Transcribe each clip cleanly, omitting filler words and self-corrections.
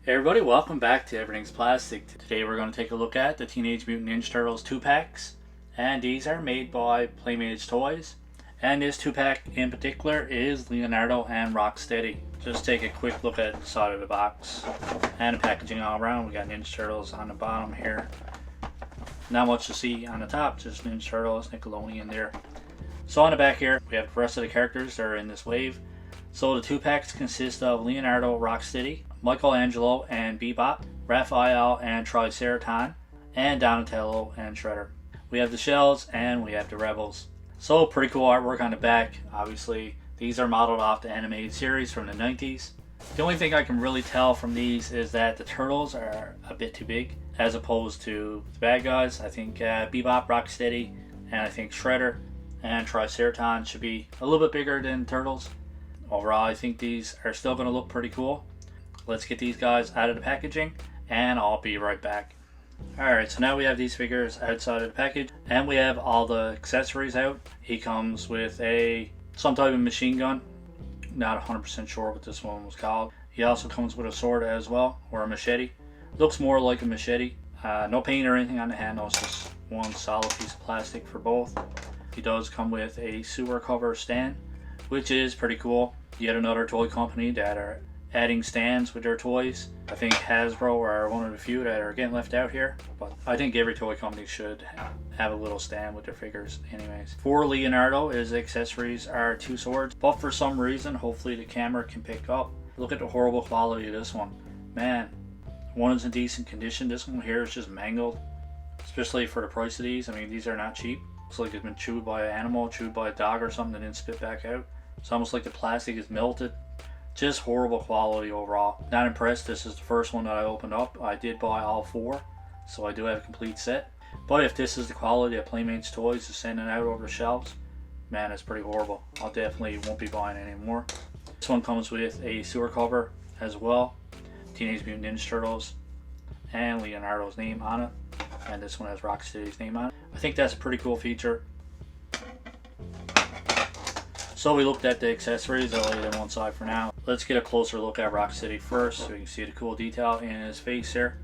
Hey everybody, welcome back to Everything's Plastic. Today we're going to take a look at the Teenage Mutant Ninja Turtles 2-packs. And these are made by Playmates toys. And this 2-pack in particular is Leonardo and Rocksteady. Just take a quick look at the side of the box. And the packaging all around. We got Ninja Turtles on the bottom here. Not much to see on the top, just Ninja Turtles, Nickelodeon there. So on the back here, we have the rest of the characters that are in this wave. So the 2-packs consist of Leonardo, Rocksteady, Michelangelo and Bebop, Raphael and Triceraton, and Donatello and Shredder. We have the shells and we have the rebels. So pretty cool artwork on the back. Obviously these are modeled off the animated series from the 90s. The only thing I can really tell from these is that the turtles are a bit too big as opposed to the bad guys. I think Bebop, Rocksteady, and I think Shredder and Triceraton should be a little bit bigger than turtles. Overall, I think these are still going to look pretty cool. Let's get these guys out of the packaging and I'll be right back. Alright, so now we have these figures outside of the package and we have all the accessories out. He comes with some type of machine gun. Not 100% sure what this one was called. He also comes with a sword as well, or a machete. Looks more like a machete. No paint or anything on the handle, it's just one solid piece of plastic for both. He does come with a sewer cover stand, which is pretty cool. Yet another toy company that are adding stands with their toys. I think Hasbro are one of the few that are getting left out here, but I think every toy company should have a little stand with their figures anyways. For Leonardo, his accessories are 2 swords, but for some reason, hopefully the camera can pick up. Look at the horrible quality of this one. Man, one is in decent condition, this one here is just mangled, especially for the price of these. I mean, these are not cheap. Looks like it's been chewed by an animal, chewed by a dog or something, and then spit back out. It's almost like the plastic is melted. Just horrible quality overall. Not impressed. This is the first one that I opened up. I did buy all 4, so I do have a complete set. But if this is the quality that Playmates Toys is sending out over the shelves, man, it's pretty horrible. I definitely won't be buying it anymore. This one comes with a sewer cover as well. Teenage Mutant Ninja Turtles and Leonardo's name on it. And this one has Rocksteady's name on it. I think that's a pretty cool feature. So we looked at the accessories. I'll lay them on side for now. Let's get a closer look at Rocksteady first so you can see the cool detail in his face here.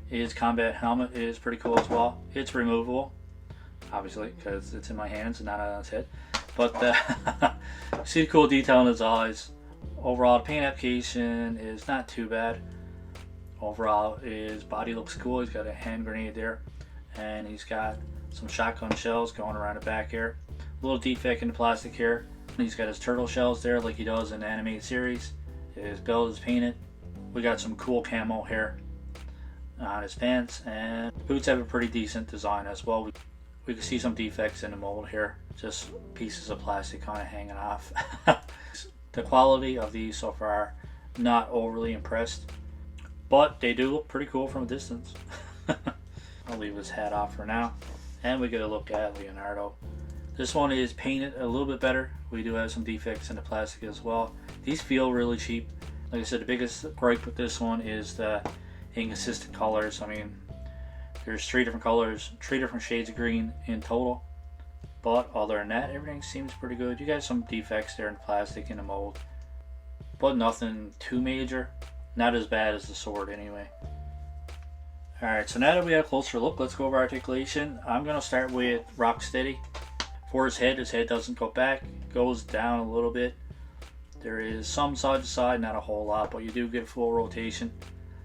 His combat helmet is pretty cool as well. It's removable, obviously, because it's in my hands and not on his head. But see the cool detail in his eyes. Overall, the paint application is not too bad. Overall, his body looks cool. He's got a hand grenade there, and he's got some shotgun shells going around the back here. A little defect in the plastic here. He's got his turtle shells there like he does in the animated series. His belt is painted. We got some cool camo here on his pants, and boots have a pretty decent design as well. We can see some defects in the mold here. Just pieces of plastic kind of hanging off. The quality of these so far, not overly impressed. But they do look pretty cool from a distance. I'll leave his hat off for now. And we get a look at Leonardo. This one is painted a little bit better. We do have some defects in the plastic as well. These feel really cheap. Like I said, the biggest gripe with this one is the inconsistent colors. I mean, there's 3 different colors, 3 different shades of green in total. But other than that, everything seems pretty good. You got some defects there in the plastic and the mold, but nothing too major. Not as bad as the sword anyway. Alright, so now that we have a closer look, let's go over articulation. I'm going to start with Rocksteady. For his head doesn't go back, it goes down a little bit. There is some side to side, not a whole lot, but you do get full rotation.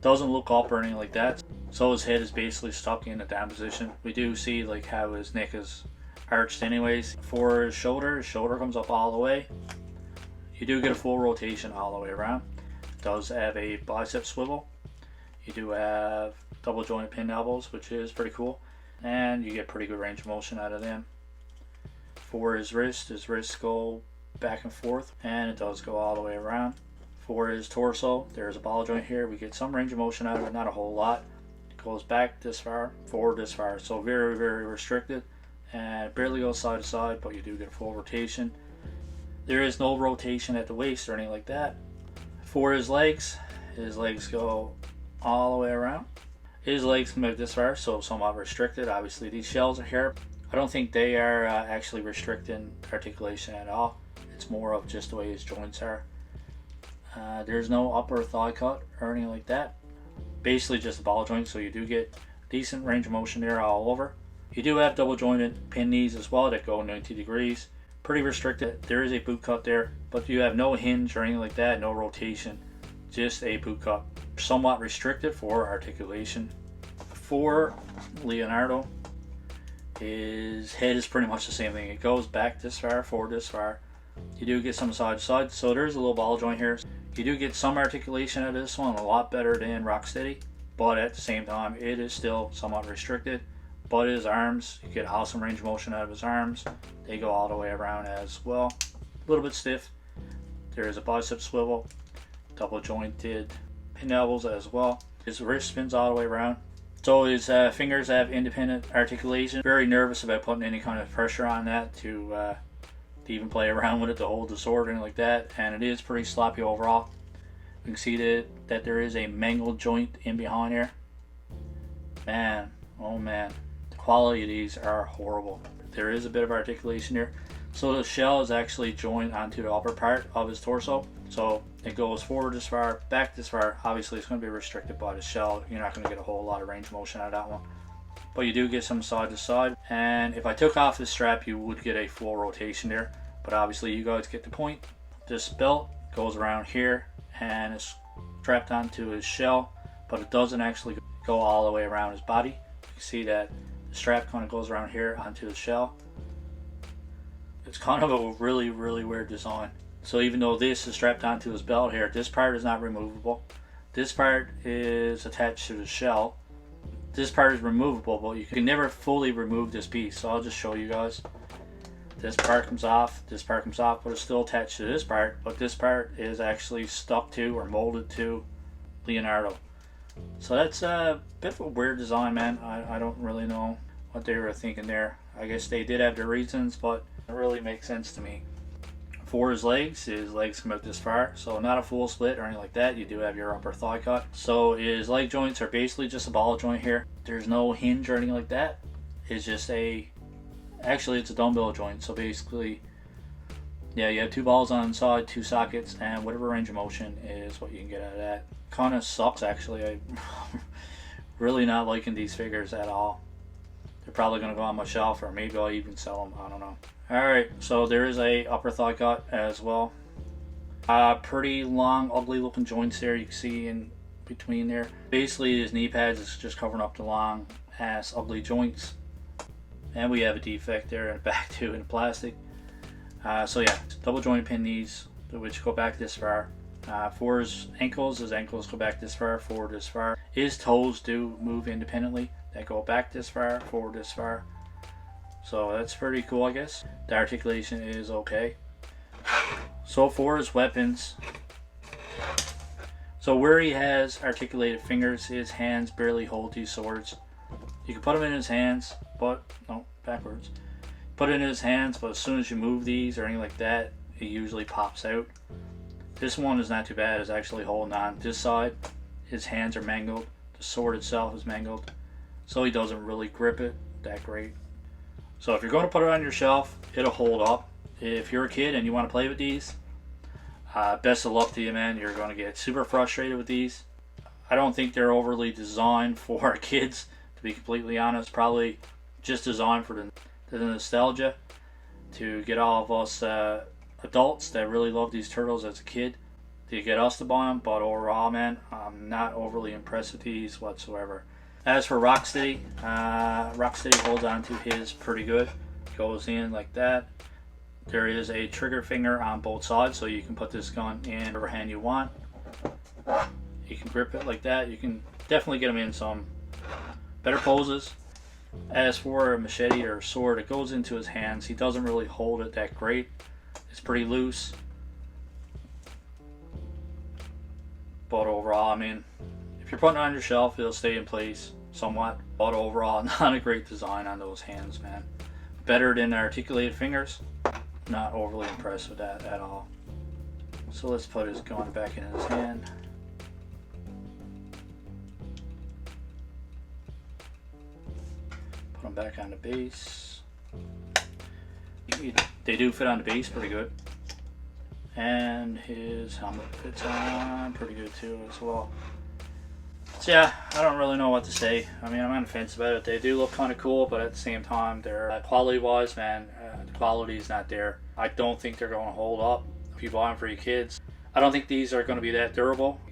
Doesn't look up or anything like that. So his head is basically stuck in a down position. We do see like how his neck is arched anyways. For his shoulder comes up all the way. You do get a full rotation all the way around. It does have a bicep swivel. You do have double jointed pin elbows, which is pretty cool. And you get pretty good range of motion out of them. For his wrists go back and forth, and it does go all the way around. For his torso, there's a ball joint here. We get some range of motion out of it, not a whole lot. It goes back this far, forward this far, so very, very restricted. And it barely goes side to side, but you do get full rotation. There is no rotation at the waist or anything like that. For his legs go all the way around. His legs come out this far, so somewhat restricted. Obviously, these shells are here. I don't think they are actually restricting articulation at all. It's more of just the way his joints are. There's no upper thigh cut or anything like that. basically just a ball joint, so you do get decent range of motion there all over. You do have double jointed pin knees as well that go 90 degrees. Pretty restricted. There is a boot cut there, but you have no hinge or anything like that, no rotation, just a boot cut. Somewhat restricted for articulation. For Leonardo, his head is pretty much the same thing. It goes back this far, forward this far. You do get some side to side, so there's a little ball joint here. You do get some articulation out of this one, a lot better than Rocksteady, but at the same time it is still somewhat restricted. But his arms, you get awesome range of motion out of his arms. They go all the way around as well. A little bit stiff. There is a bicep swivel, double jointed pin elbows as well. His wrist spins all the way around. So his fingers have independent articulation. Very nervous about putting any kind of pressure on that to even play around with it, to hold the sword or anything like that. And it is pretty sloppy overall. You can see that there is a mangled joint in behind here. Man, oh man. Quality of these are horrible. There is a bit of articulation here. So the shell is actually joined onto the upper part of his torso. So it goes forward this far, back this far. Obviously it's going to be restricted by the shell. You're not going to get a whole lot of range of motion out of that one. But you do get some side to side. And if I took off this strap, you would get a full rotation there. But obviously you guys get the point. This belt goes around here and it's strapped onto his shell, but it doesn't actually go all the way around his body. You can see that the strap kind of goes around here onto the shell. It's kind of a really weird design. So even though this is strapped onto his belt here, this part is not removable. This part is attached to the shell. This part is removable, but you can never fully remove this piece. So I'll just show you guys. This part comes off, this part comes off, but it's still attached to this part. But this part is actually stuck to or molded to Leonardo. So that's a bit of a weird design, man. I don't really know what they were thinking there. I guess they did have their reasons, but it really makes sense to me. For his legs come out this far, so not a full split or anything like that. You do have your upper thigh cut. So his leg joints are basically just a ball joint here. There's no hinge or anything like that. It's just actually it's a dumbbell joint. So basically, yeah, you have two balls on the side, two sockets, and whatever range of motion is what you can get out of that. Kind of sucks actually. I'm really not liking these figures at all. They're probably going to go on my shelf, or maybe I'll even sell them. I don't know. Alright, so there is a upper thigh cut as well. Pretty long, ugly looking joints there. You can see in between there. Basically his knee pads is just covering up the long ass ugly joints. And we have a defect there in the back too in the plastic. So yeah, double jointed pin knees, which go back this far. For his ankles go back this far, forward this far. His toes do move independently. They go back this far, forward this far. So that's pretty cool, I guess. The articulation is okay. So for his weapons, so where he has articulated fingers, his hands barely hold these swords. You can put them in his hands, but no, backwards. Put it in his hands, but as soon as you move these or anything like that, it usually pops out. This one is not too bad. It's actually holding on. This side, his hands are mangled. The sword itself is mangled, so he doesn't really grip it that great. So if you're going to put it on your shelf, it'll hold up. If you're a kid and you want to play with these, best of luck to you, man. You're going to get super frustrated with these. I don't think they're overly designed for kids, to be completely honest. Probably just designed for the nostalgia, to get all of us adults that really love these turtles as a kid, to get us to buy them. But overall, man, I'm not overly impressed with these whatsoever. As for Rocksteady, Rocksteady holds on to his pretty good. Goes in like that. There is a trigger finger on both sides, so you can put this gun in whatever hand you want. You can grip it like that. You can definitely get them in some better poses. As for a machete or sword, it goes into his hands. He doesn't really hold it that great. It's pretty loose. But overall, I mean, if you're putting it on your shelf, it'll stay in place somewhat. But overall, not a great design on those hands, man. Better than articulated fingers. Not overly impressed with that at all. So let's put his gun back in his hand. Put them back on the base. They do fit on the base pretty good. And his helmet fits on pretty good too as well. So yeah, I don't really know what to say. I mean, I'm on the fence about it. They do look kind of cool, but at the same time, they're quality-wise, man, the quality is not there. I don't think they're going to hold up if you buy them for your kids. I don't think these are going to be that durable.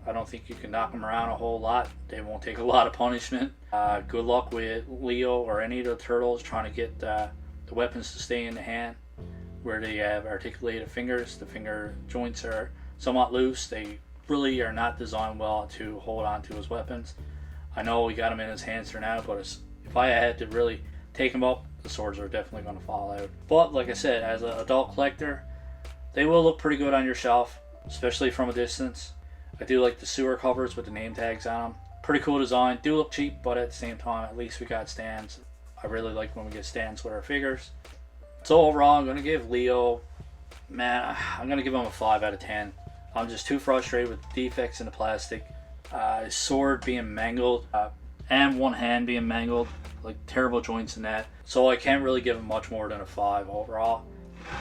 I don't think you can knock them around a whole lot. They won't take a lot of punishment. Good luck with Leo or any of the turtles trying to get the weapons to stay in the hand where they have articulated fingers. The finger joints are somewhat loose. They really are not designed well to hold on to his weapons. I know we got him in his hands for now, but if I had to really take him up, the swords are definitely going to fall out. But like I said, as an adult collector, they will look pretty good on your shelf, especially from a distance. I do like the sewer covers with the name tags on them. Pretty cool design. Do look cheap, but at the same time, at least we got stands. I really like when we get stands with our figures. So overall, I'm going to give Leo, man, I'm going to give him a 5 out of 10. I'm just too frustrated with the defects in the plastic. His sword being mangled, and one hand being mangled, like terrible joints in that. So I can't really give him much more than a 5 overall.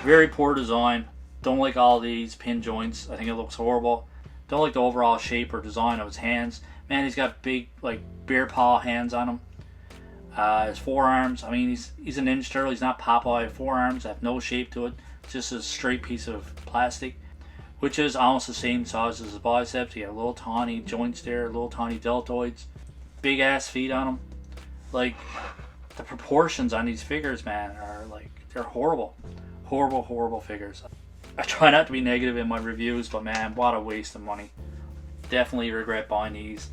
Very poor design. Don't like all these pin joints. I think it looks horrible. Don't like the overall shape or design of his hands. Man, he's got big, like, bear paw hands on him. His forearms, I mean, he's a Ninja Turtle. He's not Popeye. Forearms have no shape to it. It's just a straight piece of plastic, which is almost the same size as his biceps. He has little tiny joints there, little tiny deltoids, big ass feet on him. Like, the proportions on these figures, man, are like, they're horrible. Horrible, horrible figures. I try not to be negative in my reviews, but man, what a waste of money. Definitely regret buying these.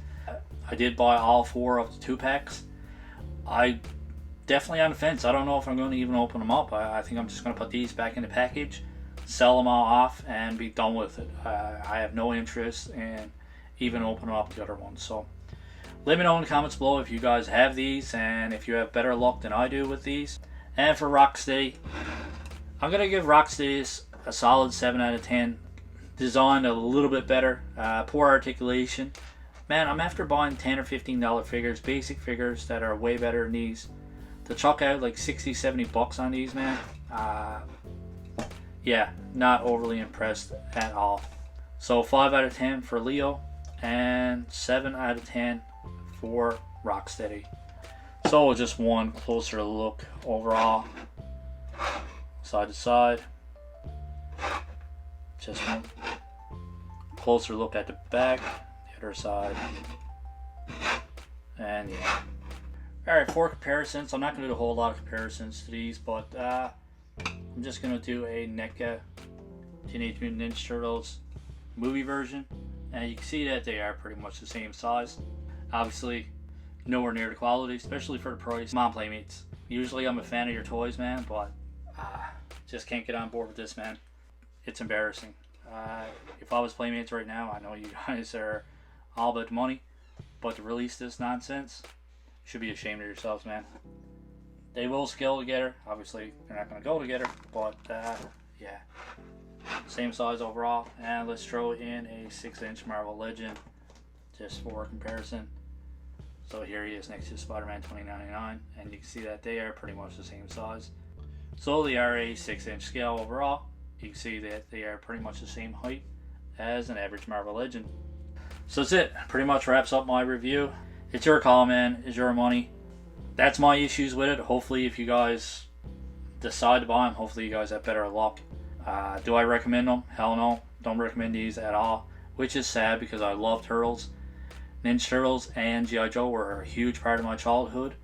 I did buy all 4 of the 2-packs. I definitely on the fence. I don't know if I'm going to even open them up. I think I'm just going to put these back in the package, sell them all off, and be done with it. I have no interest in even opening up the other ones. So let me know in the comments below if you guys have these and if you have better luck than I do with these. And for Rocksteady, I'm going to give Rocksteady a solid 7 out of 10. Designed a little bit better. Poor articulation. Man, I'm after buying $10 or $15 figures, basic figures that are way better than these. To chuck out like 60, 70 bucks on these, man. Yeah, not overly impressed at all. So 5 out of 10 for Leo and 7 out of 10 for Rocksteady. So just one closer look overall, side to side. Just one closer look at the back, the other side, and yeah. Alright, for comparisons, I'm not going to do a whole lot of comparisons to these, but I'm just going to do a Neca Teenage Mutant Ninja Turtles movie version, and you can see that they are pretty much the same size. Obviously, nowhere near the quality, especially for the price. Come on, Playmates. Usually I'm a fan of your toys, man, but just can't get on board with this, man. It's embarrassing. If I was Playmates right now, I know you guys are all about the money, but to release this nonsense, you should be ashamed of yourselves, man. They will scale together. Obviously, they're not going to go together, but yeah. Same size overall. And let's throw in a 6-inch Marvel Legend just for comparison. So here he is next to Spider-Man 2099, and you can see that they are pretty much the same size. So they are a 6-inch scale overall. You can see that they are pretty much the same height as an average Marvel Legend. So that's it. Pretty much wraps up my review. It's your call, man. It's your money. That's my issues with it. Hopefully, if you guys decide to buy them, hopefully you guys have better luck. Do I recommend them? Hell no. Don't recommend these at all. Which is sad because I love Turtles. Ninja Turtles and G.I. Joe were a huge part of my childhood.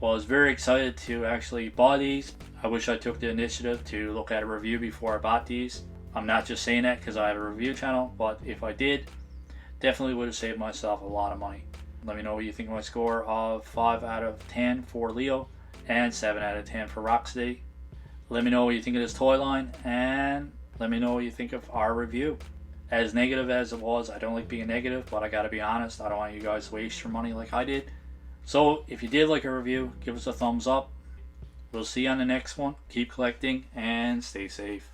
Well, I was very excited to actually buy these. I wish I took the initiative to look at a review before I bought these. I'm not just saying that because I have a review channel, but if I did, definitely would have saved myself a lot of money. Let me know what you think of my score of 5 out of 10 for Leo and 7 out of 10 for Rocksteady. Let me know what you think of this toy line, and let me know what you think of our review. As negative as it was, I don't like being negative, but I gotta be honest, I don't want you guys to waste your money like I did. So if you did like a review, give us a thumbs up. We'll see you on the next one. Keep collecting and stay safe.